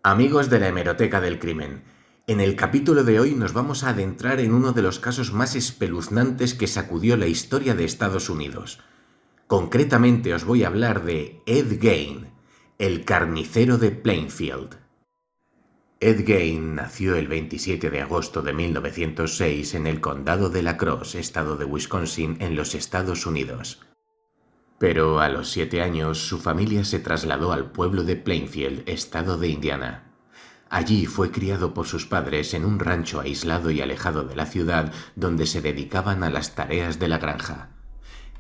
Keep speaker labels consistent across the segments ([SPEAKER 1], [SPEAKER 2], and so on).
[SPEAKER 1] Amigos de la Hemeroteca del Crimen, en el capítulo de hoy nos vamos a adentrar en uno de los casos más espeluznantes que sacudió la historia de Estados Unidos. Concretamente os voy a hablar de Ed Gein, el carnicero de Plainfield. Ed Gein nació el 27 de agosto de 1906 en el condado de La Crosse, estado de Wisconsin, en los Estados Unidos. Pero a los 7 años su familia se trasladó al pueblo de Plainfield, estado de Indiana. Allí fue criado por sus padres en un rancho aislado y alejado de la ciudad donde se dedicaban a las tareas de la granja.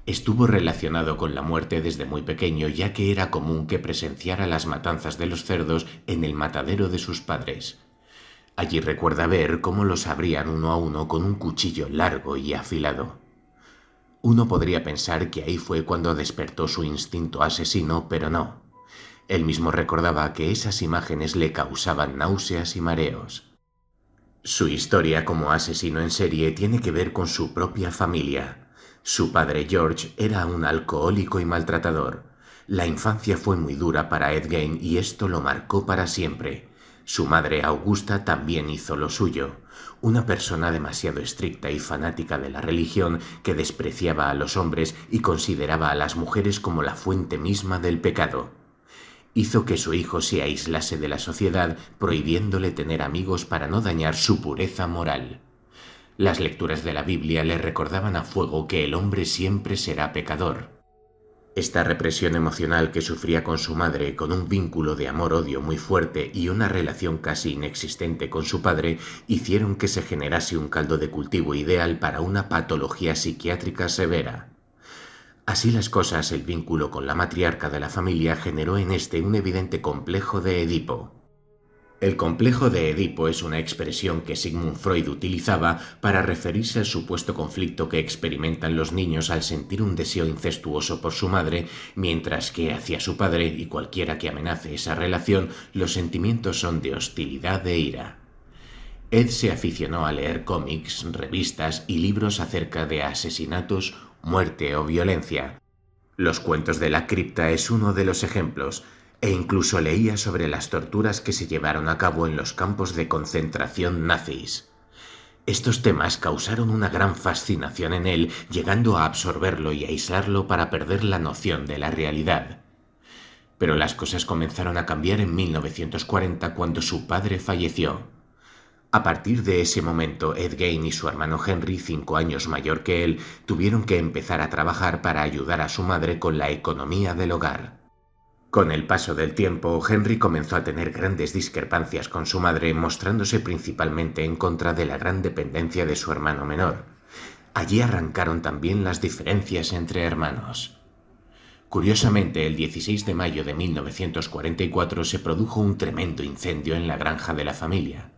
[SPEAKER 1] Estuvo relacionado con la muerte desde muy pequeño, ya que era común que presenciara las matanzas de los cerdos en el matadero de sus padres. Allí recuerda ver cómo los abrían uno a uno con un cuchillo largo y afilado. Uno podría pensar que ahí fue cuando despertó su instinto asesino, pero no. Él mismo recordaba que esas imágenes le causaban náuseas y mareos. Su historia como asesino en serie tiene que ver con su propia familia. Su padre George era un alcohólico y maltratador. La infancia fue muy dura para Ed Gein y esto lo marcó para siempre. Su madre Augusta también hizo lo suyo, una persona demasiado estricta y fanática de la religión que despreciaba a los hombres y consideraba a las mujeres como la fuente misma del pecado. Hizo que su hijo se aislase de la sociedad, prohibiéndole tener amigos para no dañar su pureza moral. Las lecturas de la Biblia le recordaban a fuego que el hombre siempre será pecador. Esta represión emocional que sufría con su madre, con un vínculo de amor-odio muy fuerte y una relación casi inexistente con su padre, hicieron que se generase un caldo de cultivo ideal para una patología psiquiátrica severa. Así las cosas, el vínculo con la matriarca de la familia generó en este un evidente complejo de Edipo. El complejo de Edipo es una expresión que Sigmund Freud utilizaba para referirse al supuesto conflicto que experimentan los niños al sentir un deseo incestuoso por su madre, mientras que hacia su padre y cualquiera que amenace esa relación, los sentimientos son de hostilidad e ira. Ed se aficionó a leer cómics, revistas y libros acerca de asesinatos, muerte o violencia. Los cuentos de la cripta es uno de los ejemplos, e incluso leía sobre las torturas que se llevaron a cabo en los campos de concentración nazis. Estos temas causaron una gran fascinación en él, llegando a absorberlo y aislarlo para perder la noción de la realidad. Pero las cosas comenzaron a cambiar en 1940 cuando su padre falleció. A partir de ese momento, Ed Gein y su hermano Henry, 5 años mayor que él, tuvieron que empezar a trabajar para ayudar a su madre con la economía del hogar. Con el paso del tiempo, Henry comenzó a tener grandes discrepancias con su madre, mostrándose principalmente en contra de la gran dependencia de su hermano menor. Allí arrancaron también las diferencias entre hermanos. Curiosamente, el 16 de mayo de 1944 se produjo un tremendo incendio en la granja de la familia.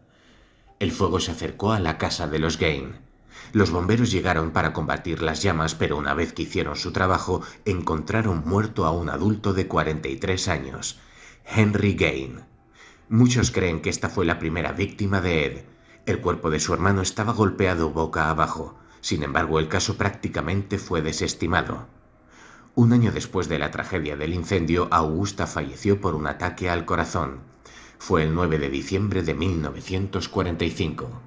[SPEAKER 1] El fuego se acercó a la casa de los Gein. Los bomberos llegaron para combatir las llamas, pero una vez que hicieron su trabajo, encontraron muerto a un adulto de 43 años, Henry Gein. Muchos creen que esta fue la primera víctima de Ed. El cuerpo de su hermano estaba golpeado boca abajo. Sin embargo, el caso prácticamente fue desestimado. Un año después de la tragedia del incendio, Augusta falleció por un ataque al corazón. Fue el 9 de diciembre de 1945.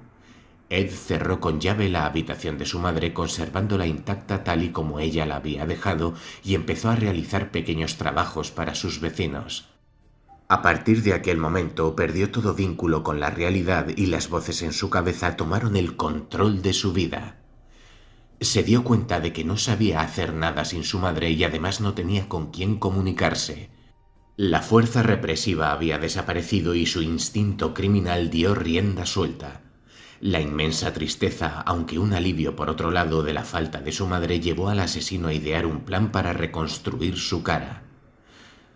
[SPEAKER 1] Ed cerró con llave la habitación de su madre, conservándola intacta tal y como ella la había dejado, y empezó a realizar pequeños trabajos para sus vecinos. A partir de aquel momento perdió todo vínculo con la realidad y las voces en su cabeza tomaron el control de su vida. Se dio cuenta de que no sabía hacer nada sin su madre y además no tenía con quién comunicarse. La fuerza represiva había desaparecido y su instinto criminal dio rienda suelta. La inmensa tristeza, aunque un alivio por otro lado de la falta de su madre, llevó al asesino a idear un plan para reconstruir su cara.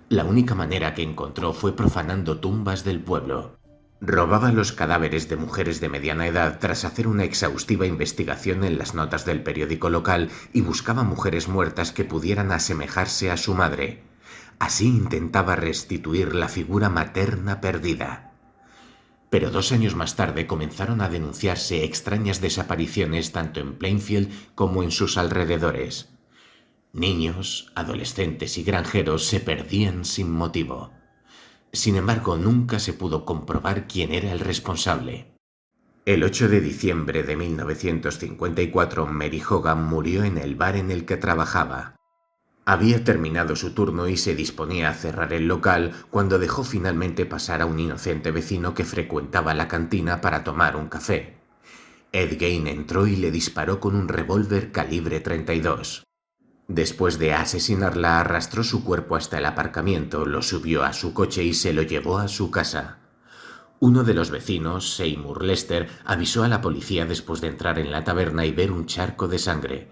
[SPEAKER 1] La única manera que encontró fue profanando tumbas del pueblo. Robaba los cadáveres de mujeres de mediana edad tras hacer una exhaustiva investigación en las notas del periódico local y buscaba mujeres muertas que pudieran asemejarse a su madre. Así intentaba restituir la figura materna perdida. Pero 2 años más tarde comenzaron a denunciarse extrañas desapariciones tanto en Plainfield como en sus alrededores. Niños, adolescentes y granjeros se perdían sin motivo. Sin embargo, nunca se pudo comprobar quién era el responsable. El 8 de diciembre de 1954, Mary Hogan murió en el bar en el que trabajaba. Había terminado su turno y se disponía a cerrar el local cuando dejó finalmente pasar a un inocente vecino que frecuentaba la cantina para tomar un café. Ed Gein entró y le disparó con un revólver calibre 32. Después de asesinarla, arrastró su cuerpo hasta el aparcamiento, lo subió a su coche y se lo llevó a su casa. Uno de los vecinos, Seymour Lester, avisó a la policía después de entrar en la taberna y ver un charco de sangre.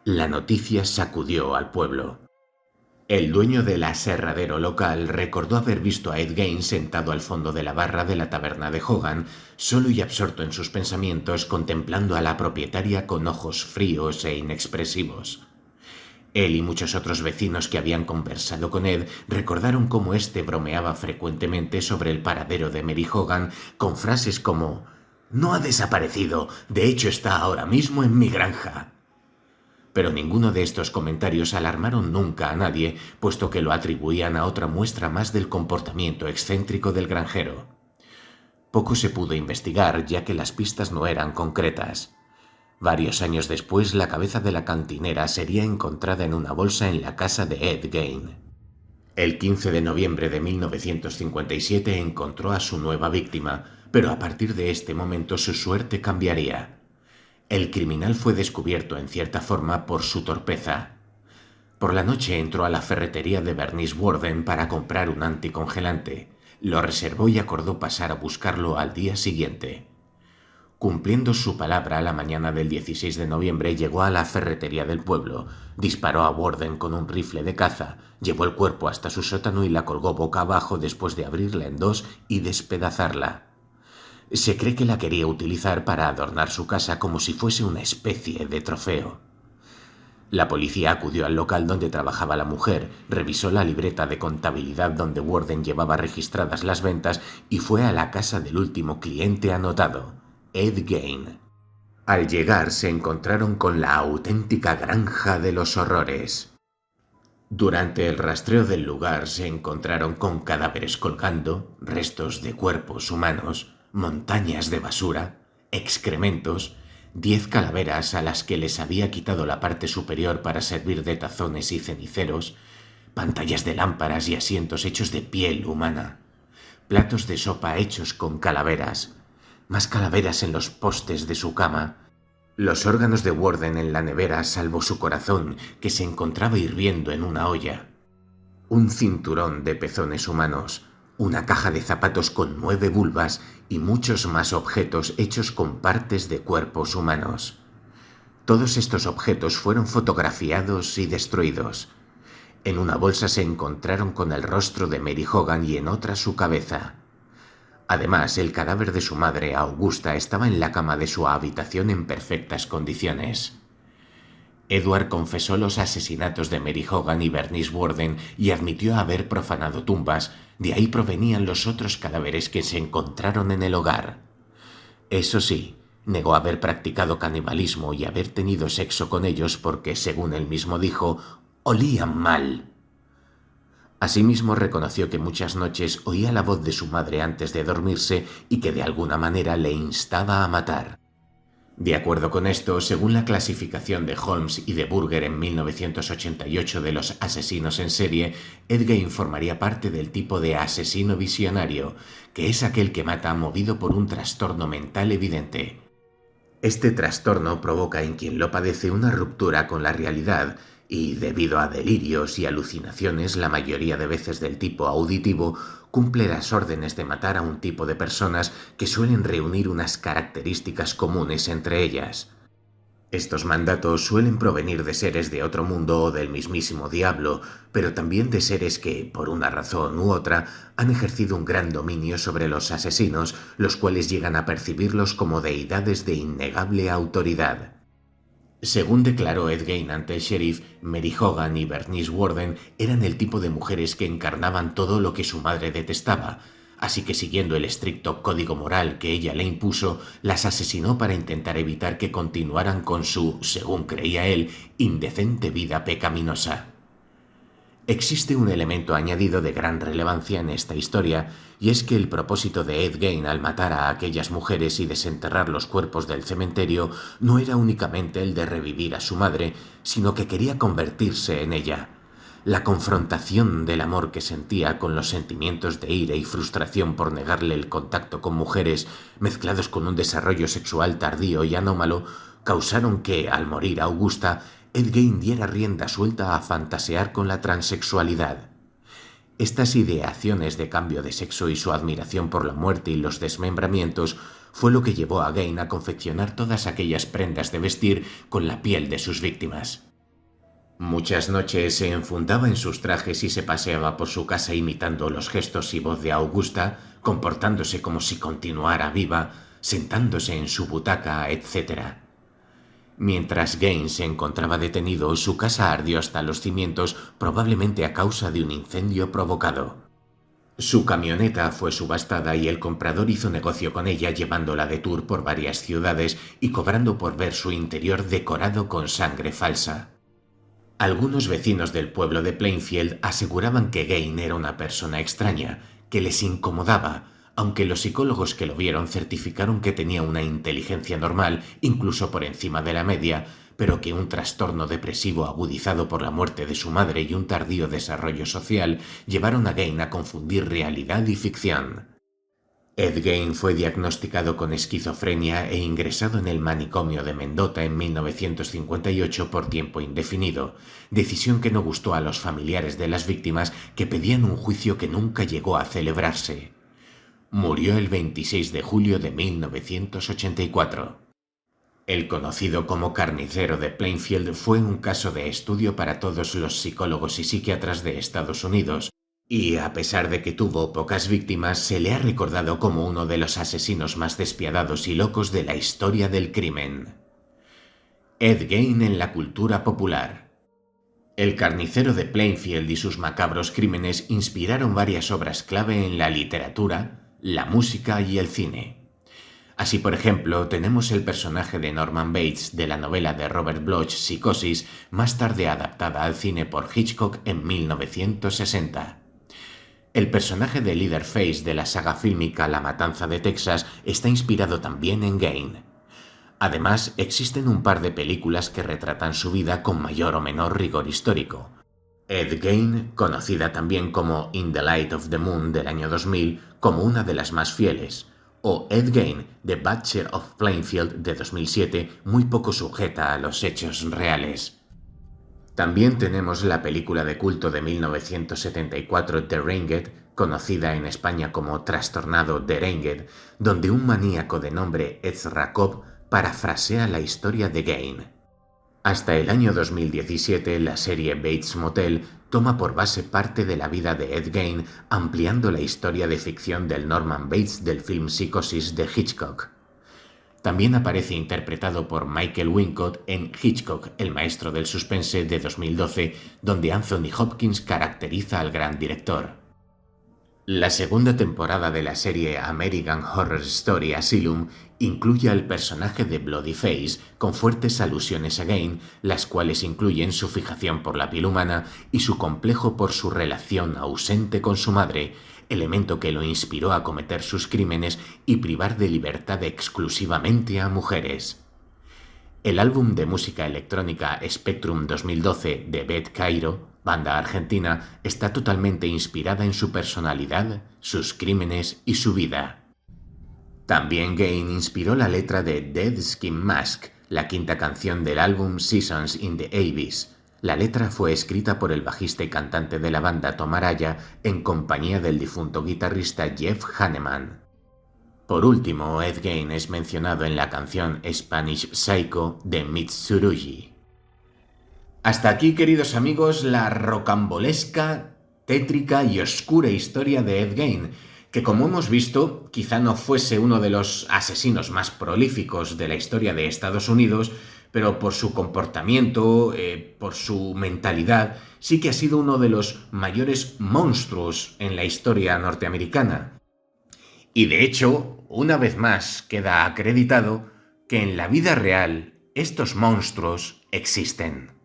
[SPEAKER 1] La noticia sacudió al pueblo. El dueño del aserradero local recordó haber visto a Ed Gein sentado al fondo de la barra de la taberna de Hogan, solo y absorto en sus pensamientos, contemplando a la propietaria con ojos fríos e inexpresivos. Él y muchos otros vecinos que habían conversado con Ed recordaron cómo éste bromeaba frecuentemente sobre el paradero de Mary Hogan con frases como «No ha desaparecido, de hecho está ahora mismo en mi granja». Pero ninguno de estos comentarios alarmaron nunca a nadie, puesto que lo atribuían a otra muestra más del comportamiento excéntrico del granjero. Poco se pudo investigar, ya que las pistas no eran concretas. Varios años después, la cabeza de la cantinera sería encontrada en una bolsa en la casa de Ed Gein. El 15 de noviembre de 1957 encontró a su nueva víctima, pero a partir de este momento su suerte cambiaría. El criminal fue descubierto en cierta forma por su torpeza. Por la noche entró a la ferretería de Bernice Worden para comprar un anticongelante. Lo reservó y acordó pasar a buscarlo al día siguiente. Cumpliendo su palabra, a la mañana del 16 de noviembre llegó a la ferretería del pueblo, disparó a Worden con un rifle de caza, llevó el cuerpo hasta su sótano y la colgó boca abajo después de abrirla en dos y despedazarla. Se cree que la quería utilizar para adornar su casa como si fuese una especie de trofeo. La policía acudió al local donde trabajaba la mujer, revisó la libreta de contabilidad donde Worden llevaba registradas las ventas y fue a la casa del último cliente anotado, Ed Gein. Al llegar se encontraron con la auténtica granja de los horrores. Durante el rastreo del lugar se encontraron con cadáveres colgando, restos de cuerpos humanos, montañas de basura, excrementos, 10 calaveras a las que les había quitado la parte superior para servir de tazones y ceniceros, pantallas de lámparas y asientos hechos de piel humana, platos de sopa hechos con calaveras, más calaveras en los postes de su cama, los órganos de Worden en la nevera salvo su corazón, que se encontraba hirviendo en una olla, un cinturón de pezones humanos, una caja de zapatos con 9 vulvas y muchos más objetos hechos con partes de cuerpos humanos. Todos estos objetos fueron fotografiados y destruidos. En una bolsa se encontraron con el rostro de Mary Hogan y en otra su cabeza. Además, el cadáver de su madre, Augusta, estaba en la cama de su habitación en perfectas condiciones. Edward confesó los asesinatos de Mary Hogan y Bernice Worden y admitió haber profanado tumbas, de ahí provenían los otros cadáveres que se encontraron en el hogar. Eso sí, negó haber practicado canibalismo y haber tenido sexo con ellos porque, según él mismo dijo, olían mal. Asimismo reconoció que muchas noches oía la voz de su madre antes de dormirse y que de alguna manera le instaba a matar. De acuerdo con esto, según la clasificación de Holmes y de Burger en 1988 de los asesinos en serie, Ed Gein formaría parte del tipo de asesino visionario, que es aquel que mata movido por un trastorno mental evidente. Este trastorno provoca en quien lo padece una ruptura con la realidad y, debido a delirios y alucinaciones, la mayoría de veces del tipo auditivo, cumple las órdenes de matar a un tipo de personas que suelen reunir unas características comunes entre ellas. Estos mandatos suelen provenir de seres de otro mundo o del mismísimo diablo, pero también de seres que, por una razón u otra, han ejercido un gran dominio sobre los asesinos, los cuales llegan a percibirlos como deidades de innegable autoridad. Según declaró Ed Gein ante el sheriff, Mary Hogan y Bernice Worden eran el tipo de mujeres que encarnaban todo lo que su madre detestaba, así que siguiendo el estricto código moral que ella le impuso, las asesinó para intentar evitar que continuaran con su, según creía él, indecente vida pecaminosa. Existe un elemento añadido de gran relevancia en esta historia, y es que el propósito de Ed Gein al matar a aquellas mujeres y desenterrar los cuerpos del cementerio no era únicamente el de revivir a su madre, sino que quería convertirse en ella. La confrontación del amor que sentía con los sentimientos de ira y frustración por negarle el contacto con mujeres, mezclados con un desarrollo sexual tardío y anómalo, causaron que, al morir Augusta, Ed Gein diera rienda suelta a fantasear con la transexualidad. Estas ideaciones de cambio de sexo y su admiración por la muerte y los desmembramientos fue lo que llevó a Gein a confeccionar todas aquellas prendas de vestir con la piel de sus víctimas. Muchas noches se enfundaba en sus trajes y se paseaba por su casa imitando los gestos y voz de Augusta, comportándose como si continuara viva, sentándose en su butaca, etc. Mientras Gein se encontraba detenido, su casa ardió hasta los cimientos, probablemente a causa de un incendio provocado. Su camioneta fue subastada y el comprador hizo negocio con ella llevándola de tour por varias ciudades y cobrando por ver su interior decorado con sangre falsa. Algunos vecinos del pueblo de Plainfield aseguraban que Gein era una persona extraña, que les incomodaba, aunque los psicólogos que lo vieron certificaron que tenía una inteligencia normal, incluso por encima de la media, pero que un trastorno depresivo agudizado por la muerte de su madre y un tardío desarrollo social llevaron a Gein a confundir realidad y ficción. Ed Gein fue diagnosticado con esquizofrenia e ingresado en el manicomio de Mendota en 1958 por tiempo indefinido, decisión que no gustó a los familiares de las víctimas, que pedían un juicio que nunca llegó a celebrarse. Murió el 26 de julio de 1984. El conocido como carnicero de Plainfield fue un caso de estudio para todos los psicólogos y psiquiatras de Estados Unidos, y a pesar de que tuvo pocas víctimas, se le ha recordado como uno de los asesinos más despiadados y locos de la historia del crimen. Ed Gein en la cultura popular. El carnicero de Plainfield y sus macabros crímenes inspiraron varias obras clave en la literatura, la música y el cine. Así, por ejemplo, tenemos el personaje de Norman Bates de la novela de Robert Bloch, Psicosis, más tarde adaptada al cine por Hitchcock en 1960. El personaje de Leatherface de la saga fílmica La Matanza de Texas está inspirado también en Gein. Además, existen un par de películas que retratan su vida con mayor o menor rigor histórico. Ed Gein, conocida también como In the Light of the Moon del año 2000, como una de las más fieles, o Ed Gein, The Butcher of Plainfield de 2007, muy poco sujeta a los hechos reales. También tenemos la película de culto de 1974 Deranged, conocida en España como Trastornado Deranged, donde un maníaco de nombre Ezra Cobb parafrasea la historia de Gein. Hasta el año 2017, la serie Bates Motel toma por base parte de la vida de Ed Gein, ampliando la historia de ficción del Norman Bates del film Psicosis de Hitchcock. También aparece interpretado por Michael Wincott en Hitchcock, el maestro del suspense de 2012, donde Anthony Hopkins caracteriza al gran director. La segunda temporada de la serie American Horror Story Asylum incluye al personaje de Bloody Face, con fuertes alusiones a Gein, las cuales incluyen su fijación por la piel humana y su complejo por su relación ausente con su madre, elemento que lo inspiró a cometer sus crímenes y privar de libertad exclusivamente a mujeres. El álbum de música electrónica Spectrum 2012 de Beth Cairo, banda argentina, está totalmente inspirada en su personalidad, sus crímenes y su vida. También Gein inspiró la letra de Dead Skin Mask, la quinta canción del álbum Seasons in the Abyss. La letra fue escrita por el bajista y cantante de la banda Tom Araya en compañía del difunto guitarrista Jeff Hanneman. Por último, Ed Gein es mencionado en la canción Spanish Psycho de Mitsurugi. Hasta aquí, queridos amigos, la rocambolesca, tétrica y oscura historia de Ed Gein, que como hemos visto, quizá no fuese uno de los asesinos más prolíficos de la historia de Estados Unidos, pero por su comportamiento, por su mentalidad, sí que ha sido uno de los mayores monstruos en la historia norteamericana. Y de hecho, una vez más queda acreditado que en la vida real estos monstruos existen.